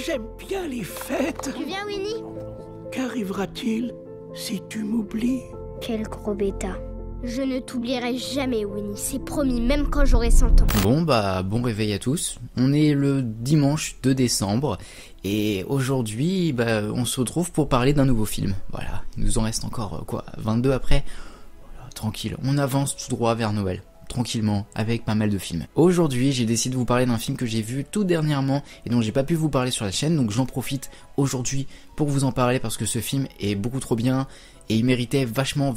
j'aime bien les fêtes. Tu viens, Winnie? Qu'arrivera-t-il si tu m'oublies? Quel gros bêta. Je ne t'oublierai jamais, Winnie, c'est promis, même quand j'aurai 100 ans. Bon bon réveil à tous. On est le dimanche 2 décembre et aujourd'hui on se retrouve pour parler d'un nouveau film. Voilà, il nous en reste encore 22 après. Voilà, tranquille, on avance tout droit vers Noël. Tranquillement, avec pas mal de films. Aujourd'hui, j'ai décidé de vous parler d'un film que j'ai vu tout dernièrement et dont j'ai pas pu vous parler sur la chaîne, donc j'en profite aujourd'hui pour vous en parler parce que ce film est beaucoup trop bien et il méritait vachement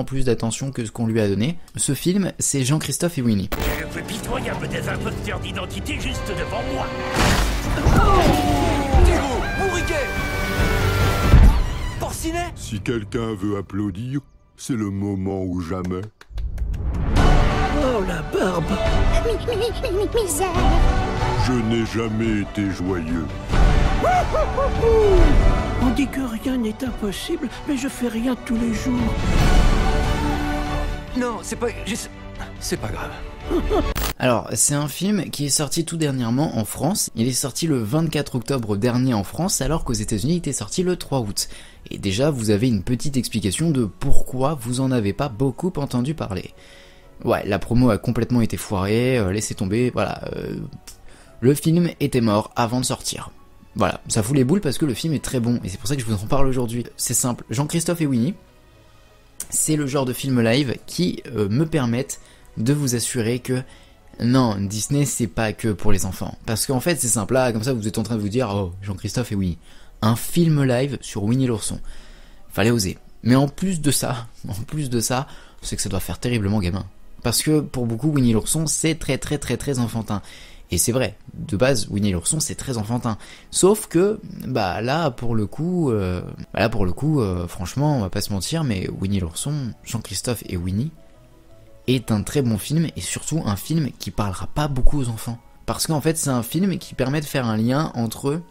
plus d'attention que ce qu'on lui a donné. Ce film, c'est Jean-Christophe et Winnie. J'ai le plus pitoyable des imposteurs d'identité juste devant moi. Diego, Bourriquet, Porcinet. Si quelqu'un veut applaudir, c'est le moment ou jamais. Oh, la barbe! Misère! Je n'ai jamais été joyeux. On dit que rien n'est impossible, mais je fais rien tous les jours. Non, c'est pas grave. Alors, c'est un film qui est sorti tout dernièrement en France. Il est sorti le 24 octobre dernier en France, alors qu'aux États-Unis il était sorti le 3 août. Et déjà, vous avez une petite explication de pourquoi vous en avez pas beaucoup entendu parler. Ouais, la promo a complètement été foirée, laissez tomber, voilà. Le film était mort avant de sortir. Voilà, ça fout les boules parce que le film est très bon, et c'est pour ça que je vous en parle aujourd'hui. C'est simple, Jean-Christophe et Winnie, c'est le genre de film live qui me permettent de vous assurer que non, Disney c'est pas que pour les enfants. Parce qu'en fait c'est simple, là, comme ça vous êtes en train de vous dire, oh, Jean-Christophe et Winnie, un film live sur Winnie l'ourson. Fallait oser. Mais en plus de ça, c'est que ça doit faire terriblement gamin. Parce que pour beaucoup, Winnie l'ourson, c'est très enfantin. Et c'est vrai, de base, Winnie l'ourson, c'est très enfantin. Sauf que, là, pour le coup, franchement, on va pas se mentir, mais Winnie l'ourson, Jean-Christophe et Winnie, est un très bon film, et surtout un film qui parlera pas beaucoup aux enfants. Parce qu'en fait, c'est un film qui permet de faire un lien entre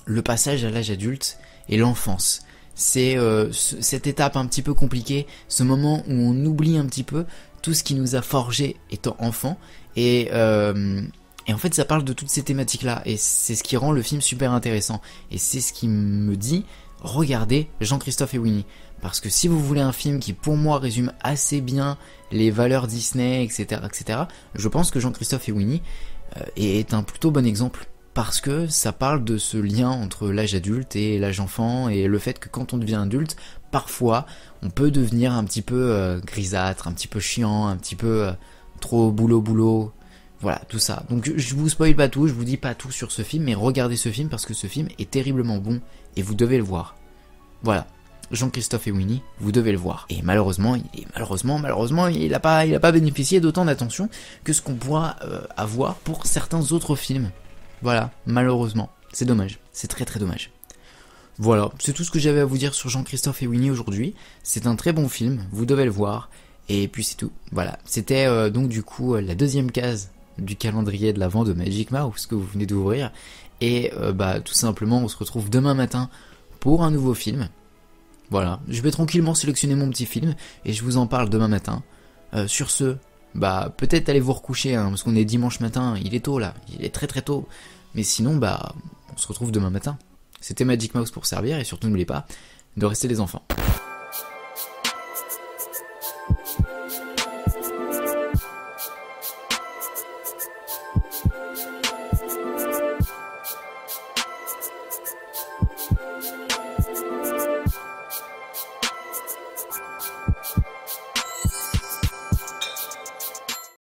le passage à l'âge adulte et l'enfance. C'est cette étape un petit peu compliquée, ce moment où on oublie un petit peu tout ce qui nous a forgé étant enfant, et en fait ça parle de toutes ces thématiques-là, et c'est ce qui rend le film super intéressant, et c'est ce qui me dit, regardez Jean-Christophe et Winnie, parce que si vous voulez un film qui pour moi résume assez bien les valeurs Disney, etc., je pense que Jean-Christophe et Winnie est un plutôt bon exemple. Parce que ça parle de ce lien entre l'âge adulte et l'âge enfant, et le fait que quand on devient adulte, parfois, on peut devenir un petit peu grisâtre, un petit peu chiant, un petit peu trop boulot, voilà, tout ça. Donc je vous spoil pas tout, je vous dis pas tout sur ce film, mais regardez ce film parce que ce film est terriblement bon, et vous devez le voir. Voilà. Jean-Christophe et Winnie, vous devez le voir. Et malheureusement, il a pas bénéficié d'autant d'attention que ce qu'on pourra avoir pour certains autres films. Voilà, malheureusement, c'est dommage, c'est très dommage. Voilà, c'est tout ce que j'avais à vous dire sur Jean-Christophe et Winnie aujourd'hui. C'est un très bon film, vous devez le voir, et puis c'est tout. Voilà, c'était donc du coup la deuxième case du calendrier de l'Avent de Magic Mouse que vous venez d'ouvrir, et tout simplement on se retrouve demain matin pour un nouveau film. Voilà, je vais tranquillement sélectionner mon petit film, et je vous en parle demain matin. Sur ce, peut-être allez vous recoucher, hein, parce qu'on est dimanche matin, il est tôt là, il est très tôt, mais sinon on se retrouve demain matin. C'était Magic Mouse pour servir, et surtout n'oubliez pas de rester des enfants.